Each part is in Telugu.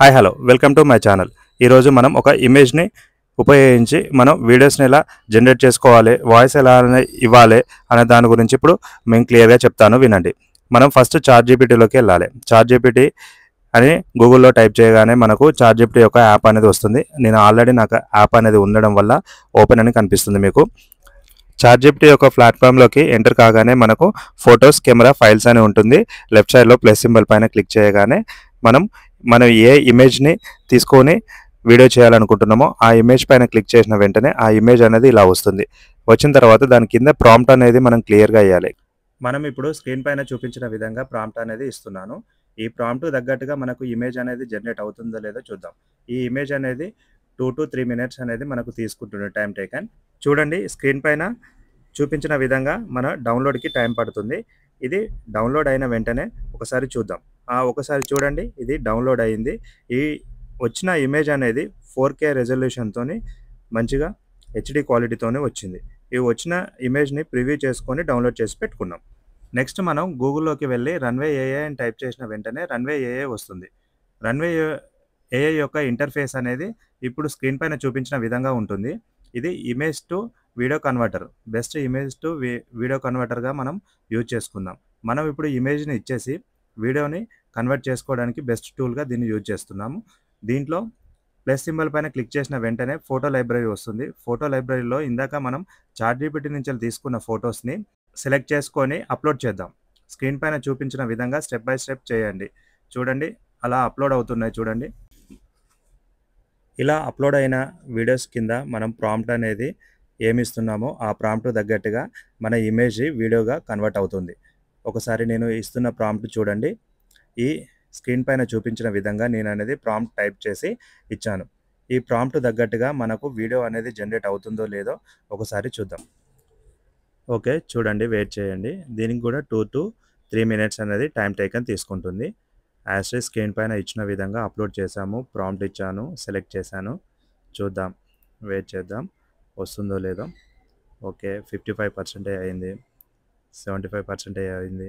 Hi hello welcome to my channel. ఈరోజు మనం ఒక ఇమేజ్ని ఉపయోగించి మనం వీడియోస్ని ఎలా జనరేట్ చేసుకోవాలి, వాయిస్ ఎలా ఇవ్వాలి అనే దాని గురించి ఇప్పుడు మేము క్లియర్గా చెప్తాను, వినండి. మనం ఫస్ట్ చాట్ జీపీటీలోకి వెళ్ళాలి. చాట్ జీపీటీ అని గూగుల్లో టైప్ చేయగానే మనకు చాట్ జీపీటీ యొక్క యాప్ అనేది వస్తుంది. నేను ఆల్రెడీ నాకు యాప్ అనేది ఉండడం వల్ల ఓపెన్ అని కనిపిస్తుంది మీకు. చాట్ జీపీటీ యొక్క ప్లాట్ఫామ్లోకి ఎంటర్ కాగానే మనకు ఫొటోస్, కెమెరా, ఫైల్స్ అని ఉంటుంది. లెఫ్ట్ సైడ్లో ప్లస్ సింబల్ పైన క్లిక్ చేయగానే మనం ఏ ఇమేజ్ని తీసుకొని వీడియో చేయాలనుకుంటున్నామో ఆ ఇమేజ్ పైన క్లిక్ చేసిన వెంటనే ఆ ఇమేజ్ అనేది ఇలా వస్తుంది. వచ్చిన తర్వాత దాని కింద ప్రాంప్ట్ అనేది మనం క్లియర్గా ఇవ్వాలి. మనం ఇప్పుడు స్క్రీన్ పైన చూపించిన విధంగా ప్రాంప్ట్ అనేది ఇస్తున్నాను. ఈ ప్రాంప్ట్ తగ్గట్టుగా మనకు ఇమేజ్ అనేది జనరేట్ అవుతుందో లేదో చూద్దాం. ఈ ఇమేజ్ అనేది 2 to 3 minutes అనేది మనకు తీసుకుంటుంది టైం టేకన్. చూడండి, స్క్రీన్ పైన చూపించిన విధంగా మన డౌన్లోడ్కి టైం పడుతుంది. ఇది డౌన్లోడ్ అయిన వెంటనే ఒకసారి చూద్దాం. ఒకసారి చూడండి, ఇది డౌన్లోడ్ అయ్యింది. ఈ వచ్చిన ఇమేజ్ అనేది 4K రెజల్యూషన్తోని మంచిగా హెచ్డి క్వాలిటీతోనే వచ్చింది. ఈ వచ్చిన ఇమేజ్ని ప్రివ్యూ చేసుకొని డౌన్లోడ్ చేసి పెట్టుకున్నాం. నెక్స్ట్ మనం గూగుల్లోకి వెళ్ళి రన్వే ఏఐ అని టైప్ చేసిన వెంటనే రన్వే ఏఐ వస్తుంది. రన్వే ఏఐ యొక్క ఇంటర్ఫేస్ అనేది ఇప్పుడు స్క్రీన్ పైన చూపించిన విధంగా ఉంటుంది. ఇది image to video converter, best image to video కన్వర్టర్గా మనం యూజ్ చేసుకుందాం. మనం ఇప్పుడు ఇమేజ్ని ఇచ్చేసి వీడియోని కన్వర్ట్ చేసుకోవడానికి బెస్ట్ టూల్గా దీన్ని యూజ్ చేస్తున్నాము. దీంట్లో ప్లస్ సింబల్ పైన క్లిక్ చేసిన వెంటనే ఫోటో లైబ్రరీ వస్తుంది. ఫోటో లైబ్రరీలో ఇందాక మనం చాట్ జీపీటీ నుంచి తీసుకున్న ఫొటోస్ని సెలెక్ట్ చేసుకొని అప్లోడ్ చేద్దాం. స్క్రీన్ పైన చూపించిన విధంగా స్టెప్ బై స్టెప్ చేయండి. చూడండి, అలా అప్లోడ్ అవుతున్నాయి. చూడండి, ఇలా అప్లోడ్ అయిన వీడియోస్ కింద మనం ప్రాంప్ట్ అనేది ఏమిస్తున్నామో ఆ ప్రాంప్ట్ తగ్గట్టుగా మన ఇమేజ్ వీడియోగా కన్వర్ట్ అవుతుంది. ఒకసారి నేను ఇస్తున్న ప్రాంప్ట్ చూడండి. ఈ స్క్రీన్ పైన చూపించిన విధంగా నేను అనేది ప్రాంప్ట్ టైప్ చేసి ఇచ్చాను. ఈ ప్రాంప్ట్ తగ్గట్టుగా మనకు వీడియో అనేది జనరేట్ అవుతుందో లేదో ఒకసారి చూద్దాం. ఓకే, చూడండి, వెయిట్ చేయండి. దీనికి కూడా 2 to 3 minutes అనేది టైం టేకన్ తీసుకుంటుంది. యాజ్ స్క్రీన్ పైన ఇచ్చిన విధంగా అప్లోడ్ చేశాము, ప్రాంప్ట్ ఇచ్చాను, సెలెక్ట్ చేశాను. చూద్దాం, వెయిట్ చేద్దాం వస్తుందో లేదో. ఓకే, 55% అయింది, 75% అయింది.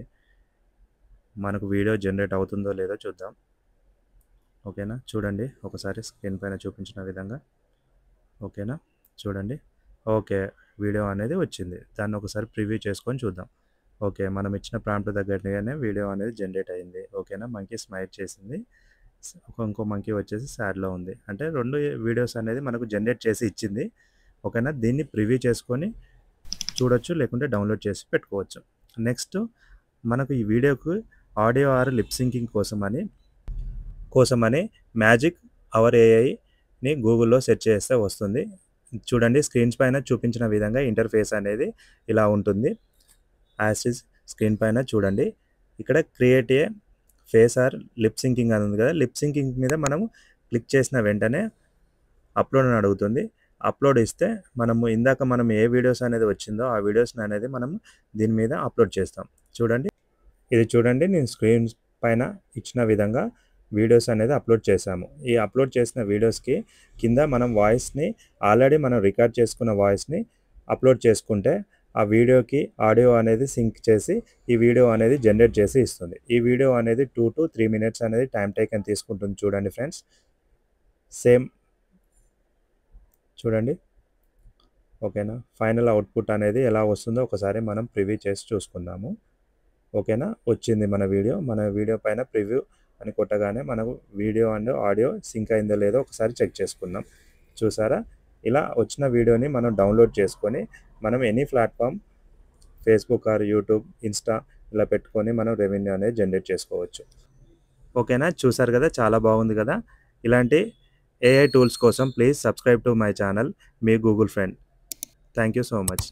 మనకు వీడియో జనరేట్ అవుతుందో లేదో చూద్దాం. ఓకేనా, చూడండి ఒకసారి స్క్రీన్ పైన చూపించిన విధంగా. ఓకేనా, చూడండి. ఓకే, వీడియో అనేది వచ్చింది. దాన్ని ఒకసారి ప్రివ్యూ చేసుకొని చూద్దాం. ఓకే, మనం ఇచ్చిన ప్రాంప్ట్ తగ్గట్టుగానే వీడియో అనేది జనరేట్ అయింది. ఓకేనా, మంకీ స్మైల్ చేసింది, ఇంకో మంకీ వచ్చేసి సాడ్లో ఉంది. అంటే 2 వీడియోస్ అనేది మనకు జనరేట్ చేసి ఇచ్చింది. ఓకేనా, దీన్ని ప్రివ్యూ చేసుకొని చూడొచ్చు, లేకుంటే డౌన్లోడ్ చేసి పెట్టుకోవచ్చు. నెక్స్ట్ మనకు ఈ వీడియోకు ఆడియో ఆర్ లిప్ సింకింగ్ కోసమని మ్యాజిక్ అవర్ ఏఐని గూగుల్లో సెర్చ్ చేస్తే వస్తుంది. చూడండి, స్క్రీన్స్ పైన చూపించిన విధంగా ఇంటర్ఫేస్ అనేది ఇలా ఉంటుంది. యాజ్ ఇస్ స్క్రీన్ పైన చూడండి, ఇక్కడ create a face or lip syncing అని ఉంది కదా. లిప్ సింకింగ్ మీద మనము క్లిక్ చేసిన వెంటనే అప్లోడ్ అని అడుగుతుంది. అప్లోడ్ ఇస్తే ఇందాక మనం ఏ వీడియోస్ అనేది వచ్చిందో ఆ వీడియోస్ని అనేది మనం దీని మీద అప్లోడ్ చేస్తాం. చూడండి, ఇది చూడండి, నేను స్క్రీన్ పైన ఇచ్చిన విధంగా వీడియోస్ అనేది అప్లోడ్ చేశాము. ఈ అప్లోడ్ చేసిన వీడియోస్కి కింద మనం వాయిస్ని ఆల్రెడీ మనం రికార్డ్ చేసుకున్న వాయిస్ని అప్లోడ్ చేసుకుంటే ఆ వీడియోకి ఆడియో అనేది సింక్ చేసి ఈ వీడియో అనేది జనరేట్ చేసి ఇస్తుంది. ఈ వీడియో అనేది 2 to 3 minutes అనేది టైం టేకన్ తీసుకుంటుంది. చూడండి ఫ్రెండ్స్, సేమ్ చూడండి. ఓకేనా, ఫైనల్ అవుట్పుట్ అనేది ఎలా వస్తుందో ఒకసారి మనం ప్రివ్యూ చేసి చూసుకుందాము. ఓకేనా, వచ్చింది మన వీడియో పైన ప్రివ్యూ అని కొట్టగానే మనకు వీడియో అండ్ ఆడియో సింక్ అయిందో లేదో ఒకసారి చెక్ చేసుకుందాం. చూసారా, ఇలా వచ్చిన వీడియోని మనం డౌన్లోడ్ చేసుకొని మనం any platform, Facebook are YouTube, Insta ఇలా పెట్టుకొని మనం రెవెన్యూ అనేది జనరేట్ చేసుకోవచ్చు. ఓకేనా, చూసారు కదా, చాలా బాగుంది కదా. ఇలాంటి ఏఐ టూల్స్ కోసం please subscribe to my channel. Me Google friend. Thank you so much.